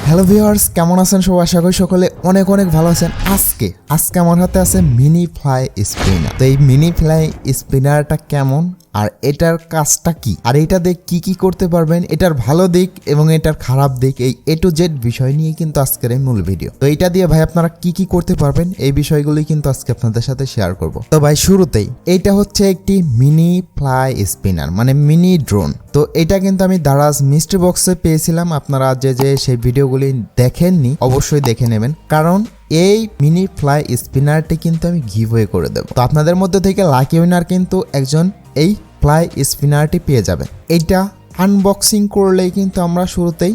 Hello viewers, কেমন আছেন সবাই? আশা করি সকলে অনেক অনেক ভালো আছেন। আজকে আমার হাতে আছে মিনি ফ্লাই স্পিনার। তো এই মিনি ফ্লাই স্পিনারটা কেমন আর এটার কাজটা কি আর এটা দিয়ে কি করতে পারবেন, এটার ভালো দিক এবং এটার খারাপ দিক, এই A to Z বিষয় নিয়ে কিন্তু আজকের এই মূল ভিডিও। তো এটা দিয়ে ভাই আপনারা কি করতে পারবেন এই বিষয়গুলি কিন্তু আজকে আপনাদের সাথে শেয়ার করব। তো ভাই শুরুতেই এইটা হচ্ছে একটি মিনি ফ্লাই স্পিনার, মানে মিনি ড্রোন। তো এটা কিন্তু আমি দারাজ মিস্ট্রি বক্সে পেয়েছিলাম। আপনারা যে সেই ভিডিওগুলি দেখেননি অবশ্যই দেখে নেবেন, কারণ এই মিনি ফ্লাই স্পিনারটি কিন্তু আমি গিভওয়ে করে দেব। তো আপনাদের মধ্যে থেকে লাকি উইনার কিন্তু একজন এই ফ্লাই স্পিনারটি পেয়ে যাবেন। এইটা আনবক্সিং করলেই কিন্তু আমরা শুরুতেই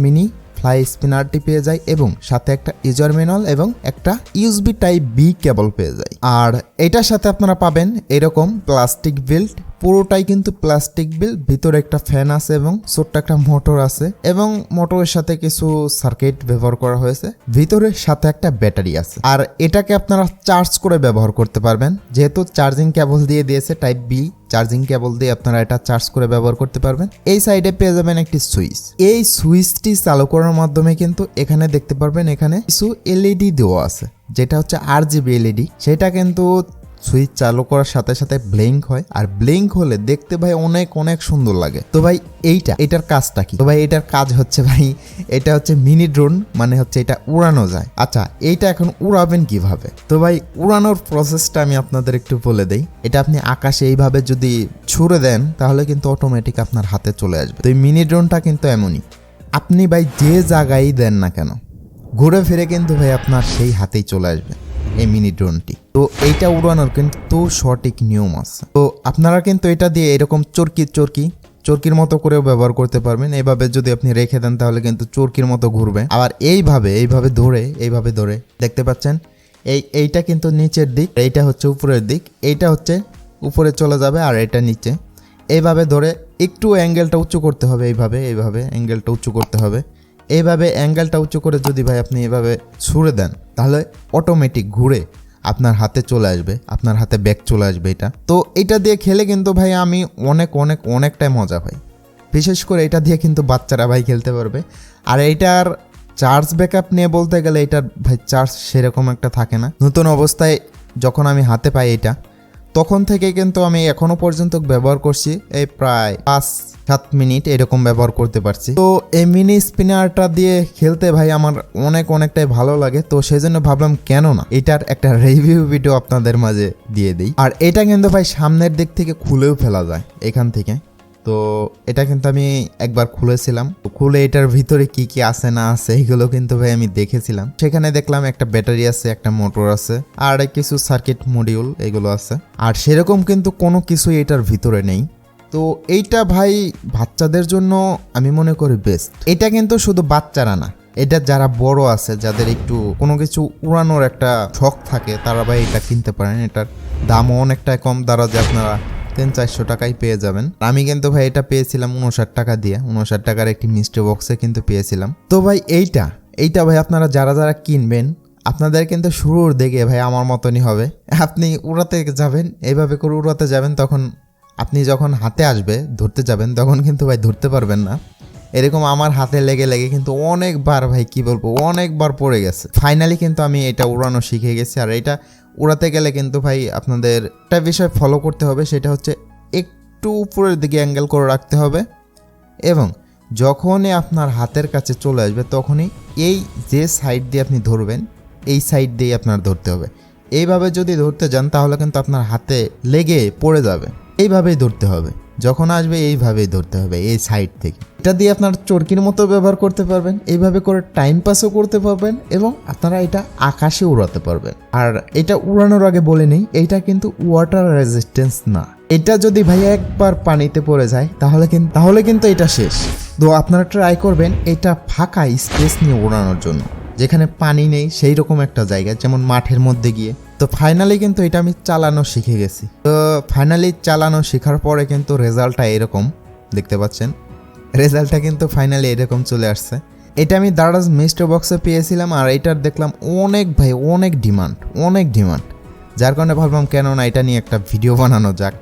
মিনি ফ্লাই স্পিনারটি পেয়ে যাই এবং সাথে একটা ইউজার ম্যানুয়াল এবং একটা USB টাইপ বি কেবল পেয়ে যাই। আর এটার সাথে আপনারা পাবেন এরকম প্লাস্টিক বিল্ড, পুরোটাই কিন্তু প্লাস্টিক বিল্ড, ভিতরে একটা ফ্যান আছে এবং ছোট্ট একটা মোটর আছে এবং মোটরের সাথে কিছু সার্কিট ব্যবহার করা হয়েছে, ভিতরের সাথে একটা ব্যাটারি আছে। আর এটাকে আপনারা চার্জ করে ব্যবহার করতে পারবেন, যেহেতু চার্জিং কেবল দিয়ে দিয়েছে টাইপ বি চার্জিং কেবল দিয়ে আপনারা এটা চার্জ করে ব্যবহার করতে পারবেন। এই সাইডে পেয়ে যাবেন একটি সুইচ। এই সুইচটি চালু করার মাধ্যমে কিন্তু এখানে দেখতে পারবেন এখানে কিছু LED দেওয়া আছে, যেটা হচ্ছে RGB LED। সেটা কিন্তু সুইচ চালু করার সাথে সাথে ব্লিঙ্ক হয়, আর ব্লিঙ্ক হলে দেখতে ভাই অনেক অনেক সুন্দর লাগে। তো ভাই এটার কাজটা কি? তো ভাই এটার কাজ হচ্ছে ভাই এটা হচ্ছে মিনি ড্রোন, মানে হচ্ছে এটা উড়ানো যায়। আচ্ছা, এইটা এখন উড়াবেন কিভাবে? তো ভাই উড়ানোর প্রসেসটা আমি আপনাদের একটু বলে দেই। এটা আপনি আকাশে এইভাবে যদি ছুড়ে দেন তাহলে কিন্তু অটোমেটিক আপনার হাতে চলে আসবে। তো এই মিনি ড্রোনটা কিন্তু এমনই, আপনি ভাই যে জায়গায় দেন না কেন ঘুরে ফিরে কিন্তু ভাই আপনার সেই হাতেই চলে আসবে এই মিনি ড্রোনটি। তো এইটা উড়ানোর কিন্তু সঠিক নিয়ম আছে। তো আপনারা কিন্তু এটা দিয়ে এরকম চরকির মতো করেও ব্যবহার করতে পারবেন। এইভাবে যদি আপনি রেখে দেন তাহলে কিন্তু চরকির মতো ঘুরবে। আবার এইভাবে ধরে দেখতে পাচ্ছেন এইটা কিন্তু নিচের দিক, এইটা হচ্ছে উপরের দিক, এইটা হচ্ছে উপরে চলে যাবে আর এটা নিচে। এইভাবে ধরে একটু অ্যাঙ্গেলটা উঁচু করতে হবে, এইভাবে অ্যাঙ্গেলটা উঁচু করতে হবে। এইভাবে অ্যাঙ্গেলটা উঁচু করে যদি ভাই আপনি এভাবে ছুড়ে দেন তাহলে অটোমেটিক ঘুরে আপনার হাতে চলে আসবে, আপনার হাতে ব্যাক চলে আসবে এটা। তো এটা দিয়ে খেলে কিন্তু ভাই আমি অনেকটাই মজা পাই। বিশেষ করে এটা দিয়ে কিন্তু বাচ্চারা ভাই খেলতে পারবে। আর এইটার চার্জ ব্যাকআপ নিয়ে বলতে গেলে এটার ভাই চার্জ সেরকম একটা থাকে না। নতুন অবস্থায় যখন আমি হাতে পাই এটা, তখন থেকে কিন্তু আমি এখনো পর্যন্ত ব্যবহার করছি, এই প্রায় 5-7 মিনিট এরকম ব্যবহার করতে পারছি। তো এই মিনি স্পিনারটা দিয়ে খেলতে ভাই আমার অনেকটাই ভালো লাগে। তো সেই জন্য ভাবলাম কেন না এটার একটা রিভিউ ভিডিও আপনাদের মাঝে দিয়ে দিই। আর এটা কিন্তু ভাই সামনের দিক থেকে খুলেও ফেলা যায় এখান থেকে। তো এটা কিন্তু আমি একবার খুলেছিলাম, খুলে এটার ভিতরে কি আছে না আছে এগুলো কিন্তু ভাই আমি দেখেছিলাম। সেখানে দেখলাম একটা ব্যাটারি আছে, একটা মোটর আছে আর কিছু সার্কিট মডিউল এগুলো আছে। আর সেরকম কিন্তু কোনো কিছুই এটার ভিতরে নেই। তো এইটা ভাই বাচ্চাদের জন্য আমি মনে করি বেস্ট। এটা কিন্তু শুধু বাচ্চারা না, এটা যারা বড় আছে, যাদের একটু কোনো কিছু উড়ানোর একটা শখ থাকে, তারা ভাই এটা কিনতে পারেন। এটার দামও অনেকটা কম, দারাজে আপনারা 300-400 টাকায় পেয়ে যাবেন। আমি কিন্তু ভাই এটা পেয়েছিলাম 59 টাকা দিয়ে, 59 টাকার একটি মিস্ট্রি বক্সে কিন্তু পেয়েছিলাম। তো ভাই এইটা ভাই আপনারা যারা কিনবেন আপনাদের কিন্তু শুরুর দিকে ভাই আমার মতনই হবে। আপনি উড়াতে যাবেন, এইভাবে করে উড়াতে যাবেন, তখন আপনি যখন হাতে আসবে ধরতে যাবেন তখন কিন্তু ভাই ধরতে পারবেন না। এরকম আমার হাতে লেগে কিন্তু অনেকবার ভাই কি বলবো অনেকবার পড়ে গেছে। ফাইনালি কিন্তু আমি এটা উড়ানো শিখে গেছি। আর এটা উড়াতে গেলে কিন্তু ভাই আপনাদের একটা বিষয় ফলো করতে হবে, সেটা হচ্ছে একটু উপরের দিকে অ্যাঙ্গেল করে রাখতে হবে এবং যখনই আপনার হাতের কাছে চলে আসবে তখনই এই যে সাইড দিয়ে আপনি ধরবেন এই সাইড দিয়ে আপনার ধরতে হবে। এইভাবে যদি ধরতে যান তাহলে কিন্তু আপনার হাতে লেগে পড়ে যাবে। এইভাবেই ধরতে হবে, যখন আসবে এইভাবেই ধরতে হবে এই সাইড থেকে। এটা দিয়ে আপনার চরকির মতো ব্যবহার করতে পারবেন, এইভাবে করে টাইম পাসও করতে পারবেন এবং আপনারা এটা আকাশে উড়াতে পারবেন। আর এটা উড়ানোর আগে বলে নেই, এইটা কিন্তু ওয়াটার রেজিস্ট্যান্স না। এটা যদি ভাই একবার পানিতে পড়ে যায় তাহলে কিন্তু এটা শেষ। তো আপনারা ট্রাই করবেন এটা ফাঁকা স্পেস নিয়ে উড়ানোর জন্য, যেখানে পানি নেই সেই রকম একটা জায়গা, যেমন মাঠের মধ্যে গিয়ে। তো ফাইনালি কিন্তু এটা আমি চালানো শিখে গেছি। তো ফাইনালি চালানো শেখার পরে কিন্তু রেজাল্টটা এরকম দেখতে পাচ্ছেন। রেজাল্টটা কিন্তু ফাইনালি এরকম চলে আসছে। এটা আমি দারাজ মিস্ট্রি বক্সে পেয়েছিলাম আর এটার দেখলাম অনেক ডিমান্ড, যার কারণে ভাবলাম কেন না এটা নিয়ে একটা ভিডিও বানানো যাক।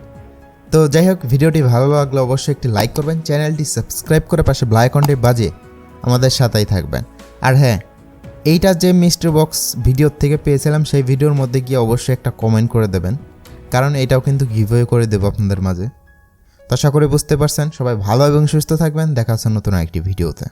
তো যাই হোক, ভিডিওটি ভালো লাগলে অবশ্যই একটি লাইক করবেন, চ্যানেলটি সাবস্ক্রাইব করে পাশে বেল আইকনটি বাজিয়ে আমাদের সাথেই থাকবেন। আর হ্যাঁ, এইটা যে মিস্ট্রি বক্স ভিডিওর থেকে পেয়েছিলাম সেই ভিডিওর মধ্যে গিয়ে অবশ্যই একটা কমেন্ট করে দেবেন, কারণ এটাও কিন্তু গিভওয়ে করে দেবো আপনাদের মাঝে। তো আশা করি বুঝতে পারছেন। সবাই ভালো এবং সুস্থ থাকবেন। দেখা হচ্ছে নতুন একটি ভিডিওতে।